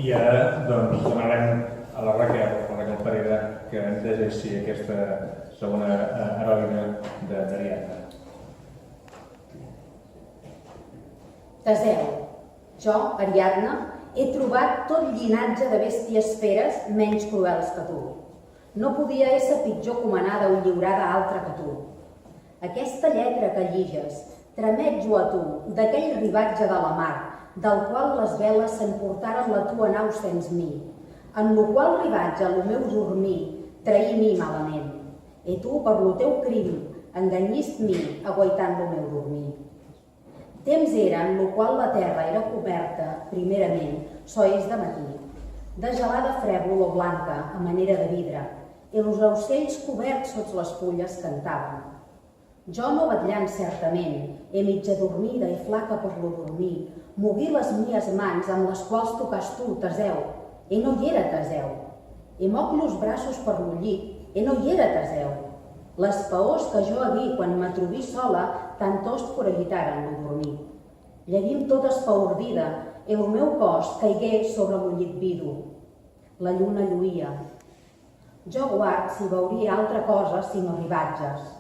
I ara demanarem a la Raquel Parera, que ens llegeixi aquesta segona heroïna d'Ariadna. Teseu. Jo, Ariadna, he trobat tot llinatge de bèsties feres menys cruels que tu. No podia ésser pitjor comanada o lliurada altra que tu. Aquesta lletra que lliges tramet-jo a tu d'aquell ribatge de la mar, del qual les veles s'emportaren la tua nau sens mi, en lo qual ribatge lo meu dormir traí mi malament. E tu, per lo teu crim, enganyist mi, aguaitant lo meu dormir. Temps era en lo qual la terra era coberta, primerament, sois de matí, de gelada frèvol o blanca, a manera de vidre, i los aucells coberts sots les fulles cantaven. Jo no vetllant certament, e mitja dormida i flaca per lo dormir, moguí les mies mans amb les quals tocàs tu, Teseu, e no hi era Teseu. E moc los braços per lo llit, e no hi era Teseu. Les paors que jo aví quan me trobí sola, tant tost foragitaren lo dormir. Llavim tota espaordida, e el meu cos caigué sobre lo llit vidu. La lluna lluïa. Jo guard si veuria altra cosa sinó ribatges.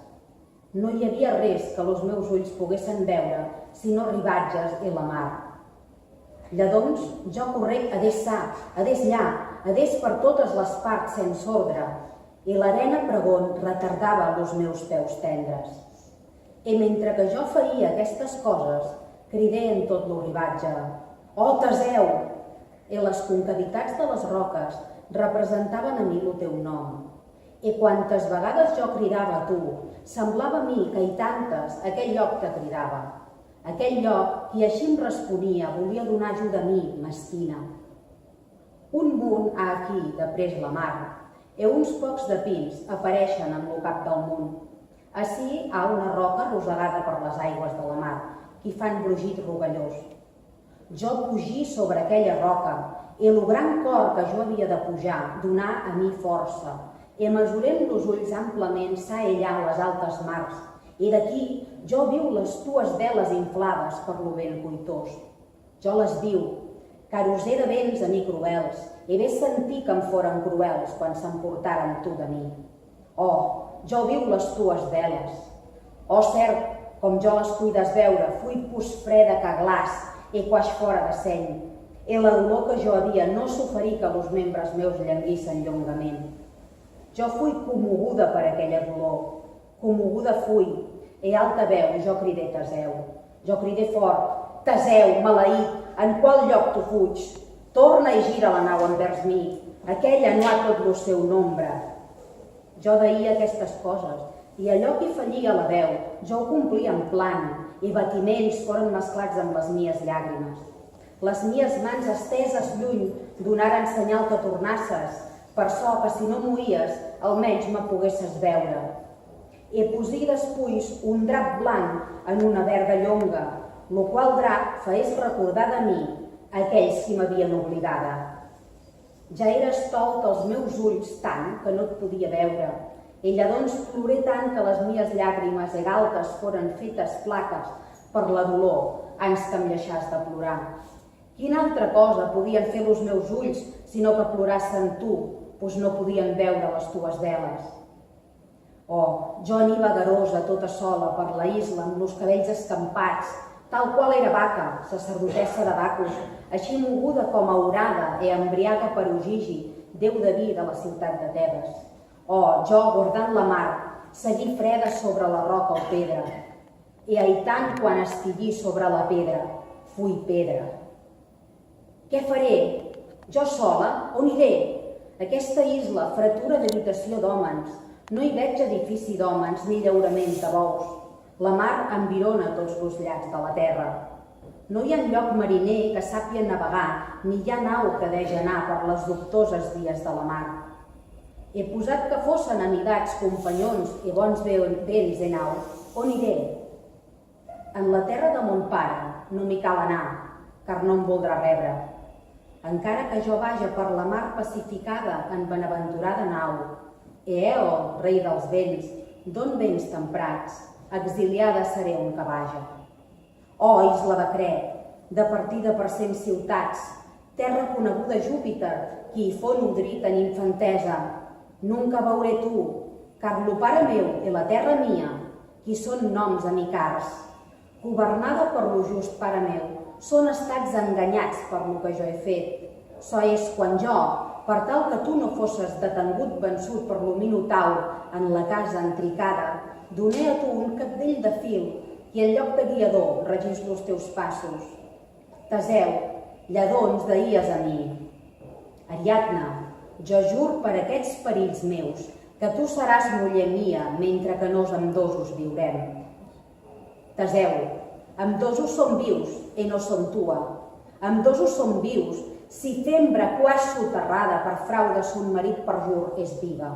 No hi havia res que los meus ulls poguessin veure, sinó ribatges i la mar. Lledons jo correc adés sa, adés llà, adés per totes les parts sense ordre, i l'arena pregont retardava los meus peus tendres. I mentre que jo feia aquestes coses, cridé en tot lo ribatge: «Oh, Teseu!» I les concavitats de les roques representaven a mi lo teu nom. I quantes vegades jo cridava a tu, semblava a mi que i tantes aquell lloc te cridava. Aquell lloc qui així em responia volia donar ajuda a mi, mesquina. Un munt ha aquí, de pres la mar, i uns pocs de pins apareixen en lo cap del munt. Ací ha una roca rosegada per les aigües de la mar, qui fan brugit rogallós. Jo pugí sobre aquella roca, i el gran cor que jo havia de pujar donà a mi força, i mesurem los ulls amplament s'ha ellat les altes mars, i d'aquí jo viu les tues veles inflades per lo vent cuitós. Jo les viu, car us era vents a mi cruels, i bé sentir que em foren cruels quan s'emportaren tu de mi. Oh, jo viu les tues veles. Oh, cert, com jo les cuides veure, fuit pus freda que glaç, i quaix fora de seny. I la dolor que jo havia no s'oferí que los membres meus llanguissen llongament. Jo fui commoguda per aquella dolor, commoguda fui, i alta veu jo cridé Teseu. Jo cridé fort: Teseu, maleït, en qual lloc tu fuig? Torna i gira la nau envers mi, aquella no ha tot lo seu nombre. Jo deia aquestes coses, i allò que fallia la veu, jo ho complia en plan, i batiments foren mesclats amb les mies llàgrimes. Les mies mans esteses lluny donaren senyal que tornasses, per so que si no moïes, almenys me poguesses veure. I posí después un drap blanc en una verga llonga, lo qual drap fes recordar de mi aquells qui m'havien oblidada. Ja era estolt els meus ulls tant que no et podia veure, i lledons ploré tant que les mies llàgrimes i galtes foren fetes plaques per la dolor, ans que em deixàs de plorar. Quina altra cosa podien fer los meus ulls sinó que plorassen tu, pues no podien veure les tues veles. Oh, jo anir vagarosa tota sola per la isla amb los cabells escampats, tal qual era Baca, sacerdotessa de Bacus, així moguda com aurada i embriaga per Ogigi, déu de vi de la ciutat de Tebes. Oh, jo, guardant la mar, seguí freda sobre la roca o pedra, i aitant quan estiguí sobre la pedra, fui pedra. Què faré? Jo sola? On iré? Aquesta isla, fretura d'habitació d'hòmens, no hi veig edifici d'hòmens ni llaurament de bous. La mar environa tots els llacs de la terra. No hi ha lloc mariner que sàpia navegar, ni hi ha nau que deix anar per les dubtoses vies de la mar. He posat que fossin amigats, companyons i bons vents en nau, on iré? En la terra de mon pare no m'hi cal anar, car no em voldrà rebre. Encara que jo vaja per la mar pacificada en benaventurada nau, Eol, rei dels vents, d'on vents temprats, exiliada seré on que vaja. Oh, isla de Cret, de partida per 100 ciutats, terra coneguda Júpiter, qui hi fou nodrit en infantesa. Nunca veuré tu, car lo pare meu i la terra mia, qui són noms amicars. Governada per lo just pare meu, són estats enganyats per lo que jo he fet. So és quan jo, per tal que tu no fosses detengut vençut per lo Minotaur en la casa entricada, doné a tu un cabdell de fil i en lloc de guiador regís los teus passos. Teseu, lledó ens deries a mi. Ariadna, jo jur per aquests perills meus que tu seràs muller mia mentre que nos ambdosos viurem. Teseu, ambdosos som vius e no som tua. Ambdosos som vius si fembra quasi soterrada per frau de son marit perjur és viva.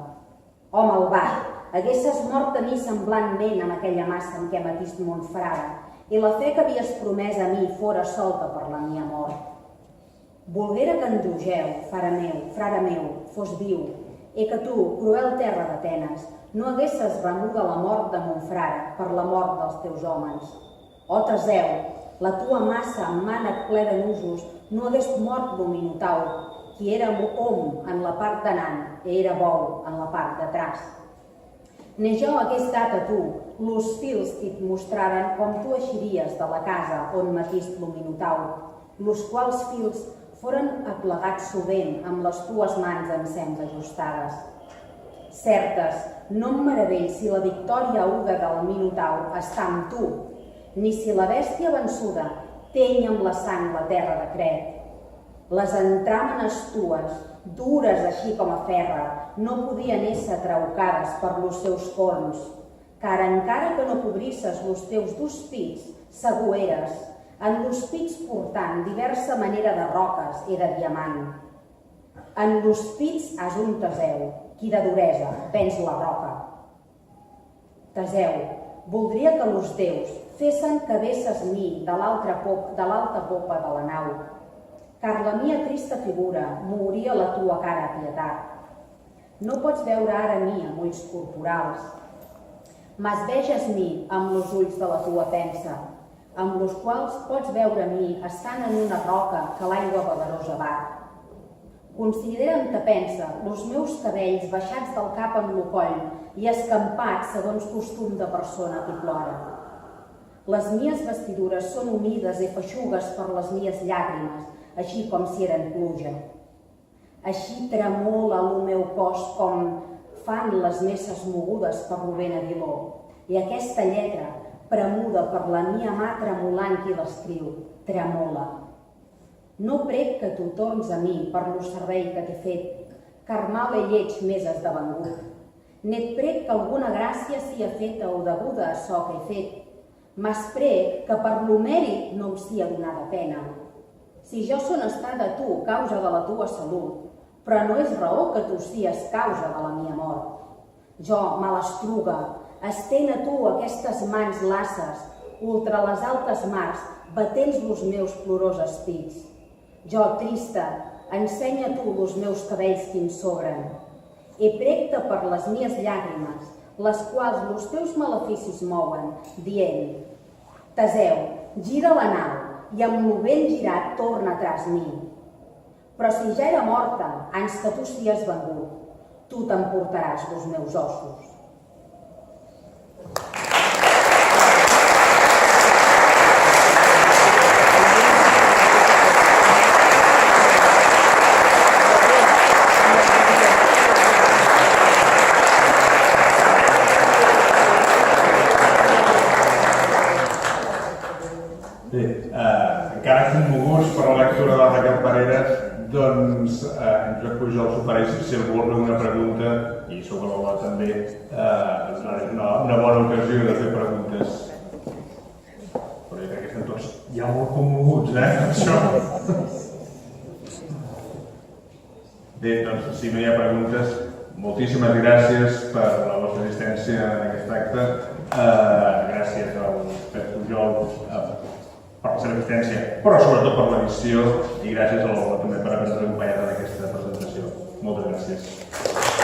Home malvat, haguesses mort a mi semblantment en aquella massa en què matís mon frare, i la fe que havies promès a mi fora solta per la mia mort. Volguera que Androgeu, frare meu, fos viu, i que tu, cruel terra d'Atenes, no haguesses remuda la mort de mon frare per la mort dels teus homes. O Teseu, la tua massa amb mànec ple de nusos no hagués mort lo Minotaur, qui era hom en la part d'anant i era bou en la part d'atràs. Ne jo hagués dat a tu los fils que et mostraren com tu eixiries de la casa on matís lo Minotaur, los quals fils foren aplegats sovint amb les tues mans ensems ajustades. Certes, no em meravell si la victòria aguda del Minotaur està amb tu, ni si la bèstia vençuda teny amb la sang la terra de Cret. Les entràmenes tues, dures així com a ferra, no podien ésser traucades per los seus forns, car encara que no cobrisses los teus dos pits, segur eres, en los pits portant diversa manera de roques i de diamant. En los pits has un Teseu, qui de duresa venç la roca. Teseu, voldria que los déus fessen que vesses mi de l'alta popa de la nau, car la mia trista figura mouria la tua cara pietat. No pots veure ara mi amb ulls corporals, mas veges mi amb los ulls de la tua pensa, amb los quals pots veure mi estant en una roca que l'aigua poderosa bat. Considera'm que pensa los meus cabells baixats del cap amb lo coll i escampats segons costum de persona que plora. Les mies vestidures són humides i feixugues per les mies llàgrimes, així com si eren pluja. Així tremola el meu cos com fan les messes mogudes per lo vent aguiló, i aquesta lletra, premuda per la mia mà tremolant qui l'escriu, tremola. No prec que tu torns a mi per lo servei que t'he fet, car mal i lleig m'és esdevengut. N'et prec que alguna gràcia sia feta o deguda a çò que he fet, mas prec que per lo mèrit no em sia donada pena. Si jo son estat a tu causa de la tua salut, però no és raó que tu sies causa de la mia mort. Jo, malastruga, estén a tu aquestes mans lasses, ultra les altes mars, batents los meus plorosos pits. Jo, trista, ensenya tu los meus cabells que em sobren. I prec-te per les mies llàgrimes, les quals los teus maleficis mouen, dient: Teseu, gira la nau, i amb lo vent girat torna tras mi. Però si ja era morta, ans que tu sies vengut, tu t'emportaràs los meus ossos. Encara commoguts per la lectura de la Raquel Pareras, doncs en Josep Pujol s'ofereix, si algú vol fer una pregunta, i sobre la també, és una bona ocasió de fer preguntes. Però jo crec que estan tots ja molt commoguts, això. Bé, doncs, si no hi ha preguntes, moltíssimes gràcies per la vostra assistència en aquest acte. Gràcies al Josep Pujol per la seva assistència, però sobretot per l'edició, i gràcies a l'Olga també per haver-nos acompanyat en aquesta presentació. Moltes gràcies.